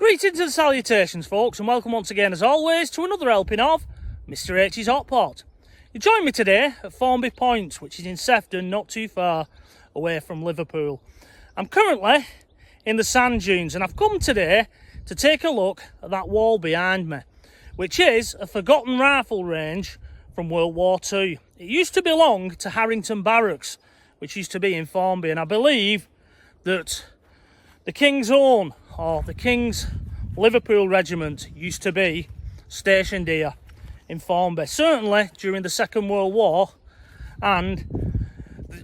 Greetings and salutations, folks, and welcome once again, as always, to another helping of Mr H's Hot Pot. You join me today at Formby Point, which is in Sefton, not too far away from Liverpool. I'm currently in the sand dunes, and I've come today to take a look at that wall behind me, which is a forgotten rifle range from World War II. It used to belong to Harington Barracks, which used to be in Formby, and I believe that the King's Own, or the King's Liverpool Regiment, used to be stationed here in Formby, certainly during the Second World War and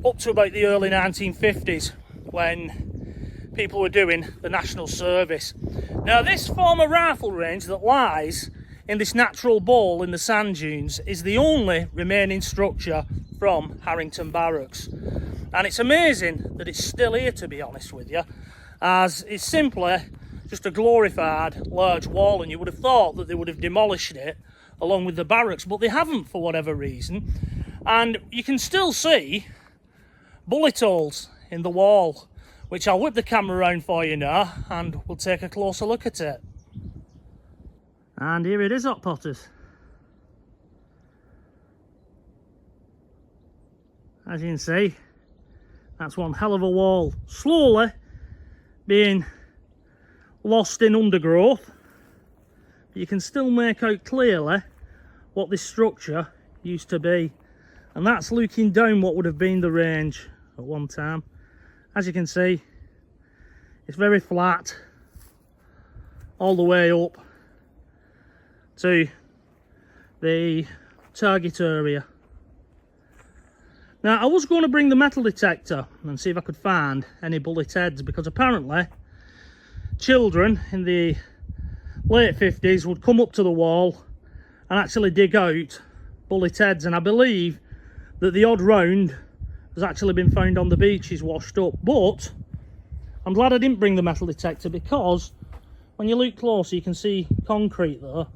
up to about the early 1950s when people were doing the national service. Now, this former rifle range that lies in this natural bowl in the sand dunes is the only remaining structure from Harington Barracks, and it's amazing that it's still here, to be honest with you, as it's simply just a glorified large wall, and you would have thought that they would have demolished it along with the barracks, but they haven't for whatever reason. And you can still see bullet holes in the wall, which I'll whip the camera around for you now and we'll take a closer look at it. And here it is, Hot Potters. As you can see, that's one hell of a wall, slowly being lost in undergrowth, but you can still make out clearly what this structure used to be, and that's looking down what would have been the range at one time. As you can see, it's very flat all the way up to the target area. Now, I was going to bring the metal detector and see if I could find any bullet heads, because apparently children in the late 50s would come up to the wall and actually dig out bullet heads, and I believe that the odd round has actually been found on the beaches washed up. But I'm glad I didn't bring the metal detector, because when you look closer you can see concrete there,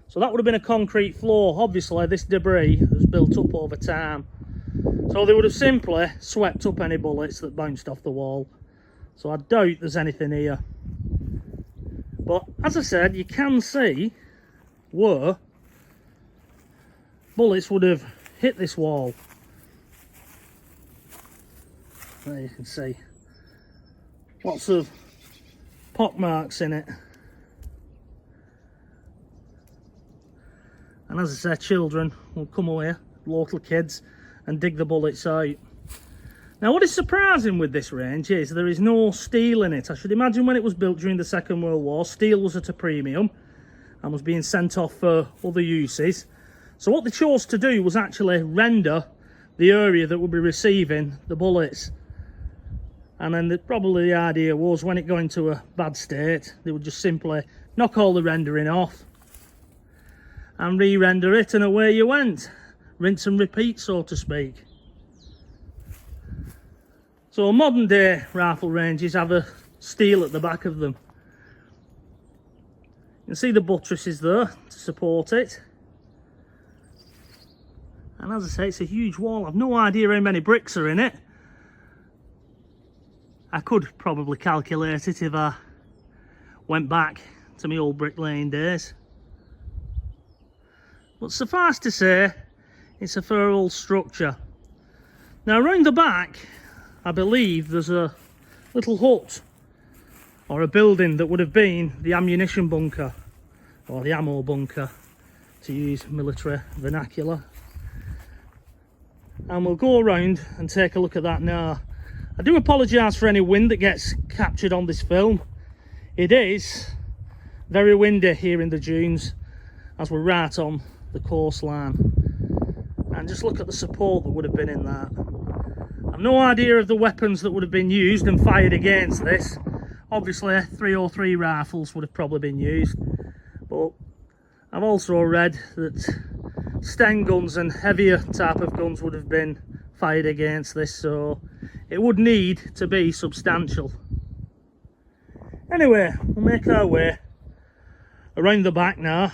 so that would have been a concrete floor. Obviously this debris has built up over time, so they would have simply swept up any bullets that bounced off the wall, so I doubt there's anything here. But as I said, you can see where bullets would have hit this wall. There you can see lots of pock marks in it. And as I said, children will come away, local kids, and dig the bullets out. Now, what is surprising with this range is there is no steel in it. I should imagine when it was built during the Second World War, steel was at a premium and was being sent off for other uses. So what they chose to do was actually render the area that would be receiving the bullets. And then probably the idea was, when it got into a bad state, they would just simply knock all the rendering off and re-render it, and away you went. Rinse and repeat, so to speak. So modern day rifle ranges have a steel at the back of them. You can see the buttresses there to support it. And as I say, it's a huge wall. I've no idea how many bricks are in it. I could probably calculate it if I went back to my old bricklaying days. But suffice to say, it's a fair old structure. Now, around the back, I believe there's a little hut or a building that would have been the ammunition bunker, or the ammo bunker, to use military vernacular. And we'll go around and take a look at that now. I do apologise for any wind that gets captured on this film. It is very windy here in the dunes, as we're right on the coastline. And just look at the support that would have been in that. I've no idea of the weapons that would have been used and fired against this. Obviously 303 rifles would have probably been used, but I've also read that Sten guns and heavier type of guns would have been fired against this, so it would need to be substantial. Anyway, we'll make our way around the back now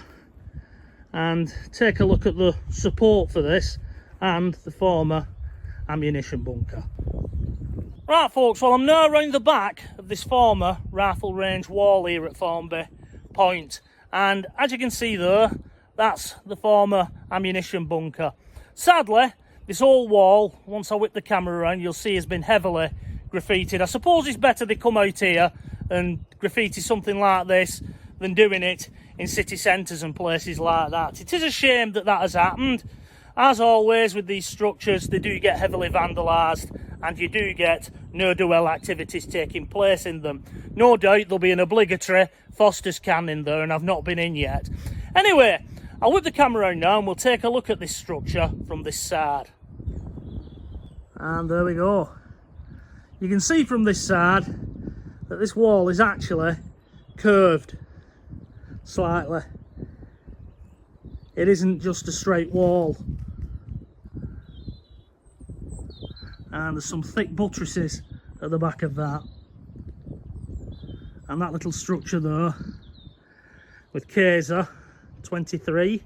and take a look at the support for this and the former ammunition bunker. Right, folks, well, I'm now around the back of this former rifle range wall here at Formby, Point. And as you can see there, that's the former ammunition bunker. Sadly, this whole wall, once I whip the camera around, you'll see has been heavily graffitied. I suppose it's better they come out here and graffiti something like this than doing it in city centres and places like that. It is a shame that that has happened. As always with these structures, they do get heavily vandalised and you do get ne'er-do-well activities taking place in them. No doubt there'll be an obligatory Foster's can in there, and I've not been in yet. Anyway, I'll whip the camera around now and we'll take a look at this structure from this side. And there we go. You can see from this side that this wall is actually curved slightly. It isn't just a straight wall. And there's some thick buttresses at the back of that. And that little structure there with Kaiser 23,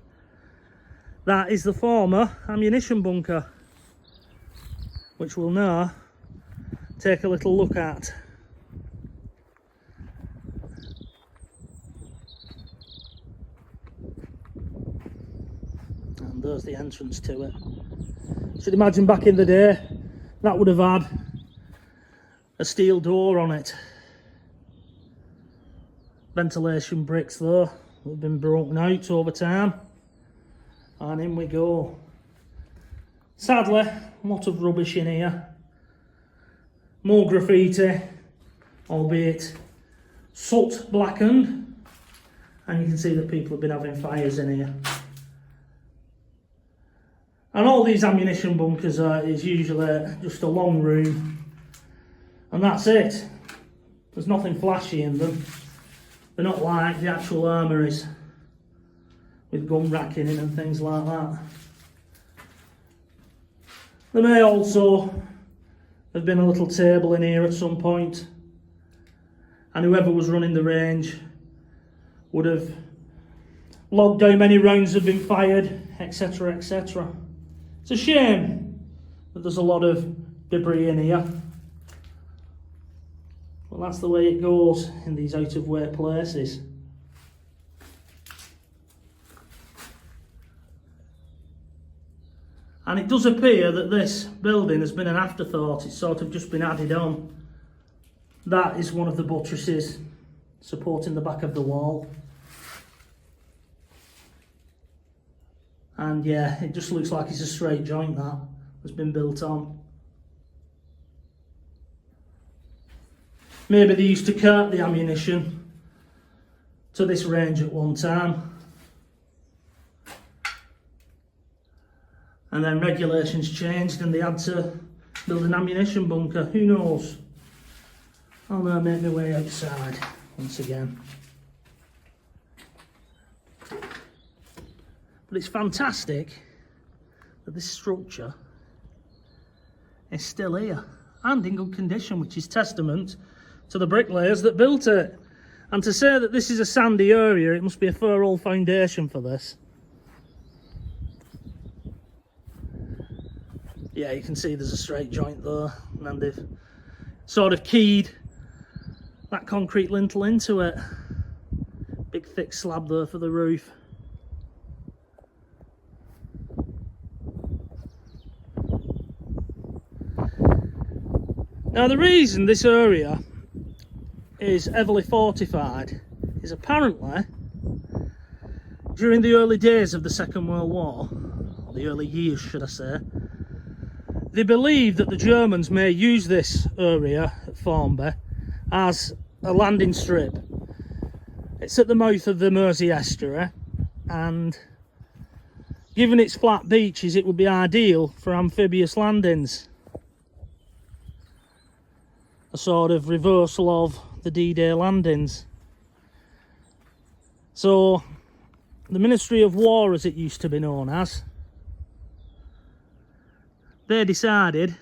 that is the former ammunition bunker, which we'll now take a little look at. And there's the entrance to it. Should imagine back in the day that would have had a steel door on it. Ventilation bricks there have been broken out over time, and in we go. Sadly, a lot of rubbish in here. More graffiti, albeit soot blackened, and you can see that people have been having fires in here. And all these ammunition bunkers is usually just a long room, and that's it. There's nothing flashy in them. They're not like the actual armouries with gun racking in and things like that. There may also have been a little table in here at some point, and whoever was running the range would have logged how many rounds have been fired, etc, etc. It's a shame that there's a lot of debris in here. Well, that's the way it goes in these out-of-way places. And it does appear that this building has been an afterthought. It's sort of just been added on. That is one of the buttresses supporting the back of the wall. And yeah, it just looks like it's a straight joint that has been built on. Maybe they used to cart the ammunition to this range at one time. And then regulations changed and they had to build an ammunition bunker. Who knows? I'll now make my way outside once again. But it's fantastic that this structure is still here and in good condition, which is testament to the bricklayers that built it. And to say that this is a sandy area, it must be a fair old foundation for this. Yeah, you can see there's a straight joint there, and they've sort of keyed that concrete lintel into it. Big thick slab there for the roof. Now the reason this area is heavily fortified is apparently during the early days of the Second World War, or the early years should I say, they believe that the Germans may use this area at Formby as a landing strip. It's at the mouth of the Mersey estuary, and given its flat beaches it would be ideal for amphibious landings. A sort of reversal of the D-Day landings. So the Ministry of War, as it used to be known as, they decided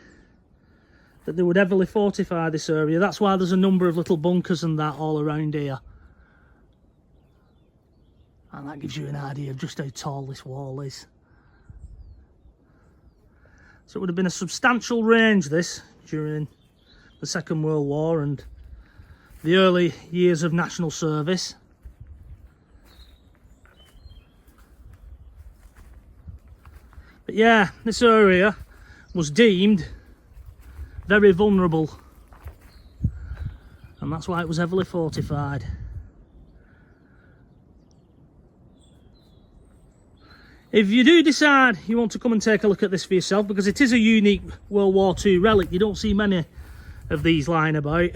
that they would heavily fortify this area. That's why there's a number of little bunkers and that all around here. And that gives you an idea of just how tall this wall is. So it would have been a substantial range, this, during the Second World War and the early years of national service. But yeah, this area was deemed very vulnerable, and that's why it was heavily fortified. If you do decide you want to come and take a look at this for yourself, because it is a unique World War II relic, you don't see many of these lying about.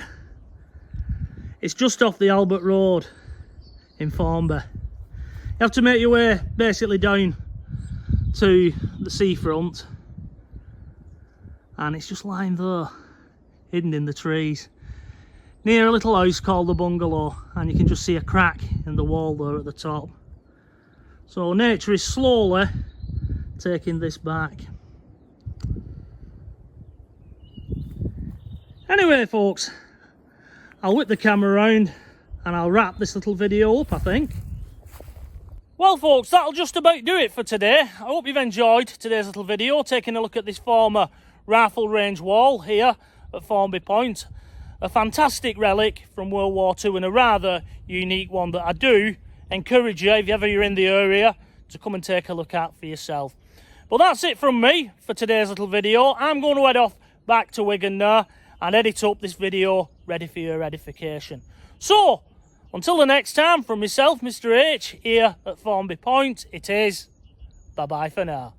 It's just off the Albert Road in Formby. You have to make your way basically down to the seafront, and it's just lying there, hidden in the trees, near a little house called the Bungalow, and you can just see a crack in the wall there at the top. So nature is slowly taking this back. Anyway folks, I'll whip the camera around and I'll wrap this little video up, I think. Well folks, that'll just about do it for today. I hope you've enjoyed today's little video, taking a look at this former rifle range wall here at Formby Point. A fantastic relic from World War II, and a rather unique one that I do encourage you, if ever you're in the area, to come and take a look at for yourself. But that's it from me for today's little video. I'm going to head off back to Wigan now and edit up this video ready for your edification. So, until the next time, from myself, Mr H, here at Formby Point, it is bye-bye for now.